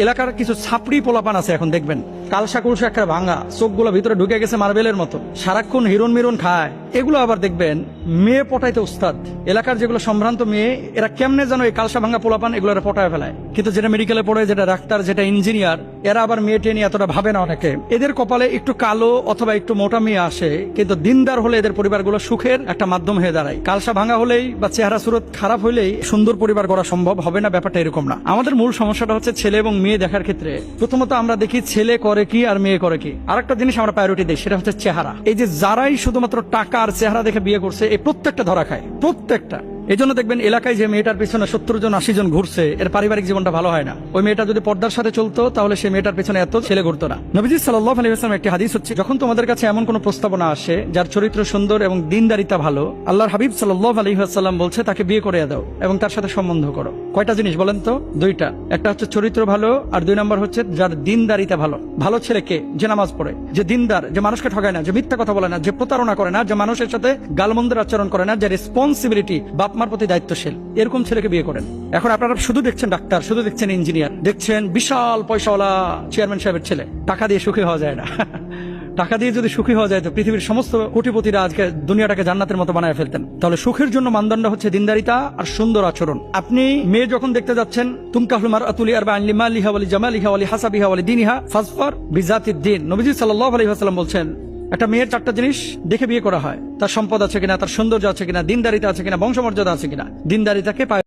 এলাকার কিছু ছাপড়ি পোলাপান আছে, এখন দেখবেন কালসা কুলসা একটা ভাঙা, চোখগুলো ভিতরে ঢুকে গেছে মার্বেলের মতো, সারাক্ষণ হিরোন মিরন খায়। এগুলো আবার দেখবেন মেয়ে পটাইতে উস্তাদ। এলাকার যেগুলো সম্ভ্রান্ত মেয়ে, এরা কেমনে যেন এই কালসা ভাঙা পোলাপান এগুলো পটায় ফেলায়। কিন্তু যেটা মেডিকেলে পড়ে, যেটা ডাক্তার, যেটা ইঞ্জিনিয়ার, এরা আবার মেয়ে টেনে এতটা ভাবে না। অনেকে এদের কপালে একটু কালো অথবা একটু মোটা মেয়ে আসে, কিন্তু দিনদার হলে এদের পরিবারগুলো সুখের একটা মাধ্যম হয়ে দাঁড়ায়। কালসা ভাঙা হলেই বা চেহারা সুরত খারাপ হলেই সুন্দর পরিবার গড়া সম্ভব হবে না, ব্যাপারটা এরকম না। আমাদের মূল সমস্যাটা হচ্ছে ছেলে এবং মেয়ে দেখার ক্ষেত্রে প্রথমত আমরা দেখি ছেলে করে কি আর মেয়ে করে কি। আরেকটা জিনিস আমরা প্রায়োরিটি দিই, সেটা হচ্ছে চেহারা। এই যে যারাই শুধুমাত্র টাকা আর চেহারা দেখে বিয়ে করছে, এই প্রত্যেকটা ধরা খায়, প্রত্যেকটা। এই জন্য দেখবেন এলাকায় যে মেয়েটার পিছনে 70 জন 80 জন ঘুরছে, এর পারিবারিক জীবনটা ভালো হয় না। ওই মেয়েটা যদি পর্দার সাথে চলতো, তাহলে সেই মেয়েটার পিছনে এত ছেলে ঘুরতো না। নবীজি সাল্লাল্লাহু আলাইহি ওয়াসাল্লাম একটি হাদিস হচ্ছে, যখন তোমাদের কাছে এমন কোন প্রস্তাবনা আসে যার চরিত্র সুন্দর এবং দিনদারিতা ভালো, আল্লাহর হাবিব সাল্লাল্লাহু আলাইহি ওয়াসাল্লাম বলছে তাকে বিয়ে করে দাও এবং তার সাথে সম্বন্ধ করো। কয়টা জিনিস বলেন তো? দুইটা। একটা হচ্ছে চরিত্র ভালো, আর দুই নম্বর হচ্ছে যার দিনদারিতা ভালো। ভালো ছেলে কে? যে নামাজ পড়ে, যে দিনদার, যে মানুষকে ঠকায় না, যে মিথ্যা কথা বলে না, যে প্রতারণা করে না, যে মানুষের সাথে গালমন্দের আচরণ করে না, যে রেসপন্সিবিলিটি, বাপ মার প্রতি দায়িত্বশীল, এরকম ছেলেকে বিয়ে করেন। এখন আপনারা শুধু দেখছেন ডাক্তার, শুধু দেখছেন ইঞ্জিনিয়ার, দেখছেন বিশাল পয়সাওয়ালা চেয়ারম্যান সাহেবের ছেলে। টাকা দিয়ে সুখী হওয়া যায় না। টাকা দিয়ে যদি সুখী হওয়া যায় তো পৃথিবীর সমস্ত কোটিপতিরা আজকে দুনিয়াটাকে জান্নাতের মতো বানায় ফেলতেন। তাহলে সুখের জন্য মানদণ্ড হচ্ছে দিনদারিতা আর সুন্দর আচরণ। আপনি মেয়ে যখন দেখতে যাচ্ছেন, তুনকাহুল মারআতু লিআরবাইন লিমালিহা ওয়া লিজামালিহা ওয়া লিহাসাবিহা ওয়া লিদীনিহা ফাজফার বিযাতিদ দ্বীন। নবীজি সাল্লাল্লাহু আলাইহি ওয়াসাল্লাম বলছেন, একটা মেয়ের 4টা জিনিস দেখে বিয়ে করা হয়: তার সম্পদ আছে কিনা, তার সৌন্দর্য আছে কিনা, দিনদারিতা আছে কিনা, বংশমর্যাদা আছে কিনা। দিনদারিতাকে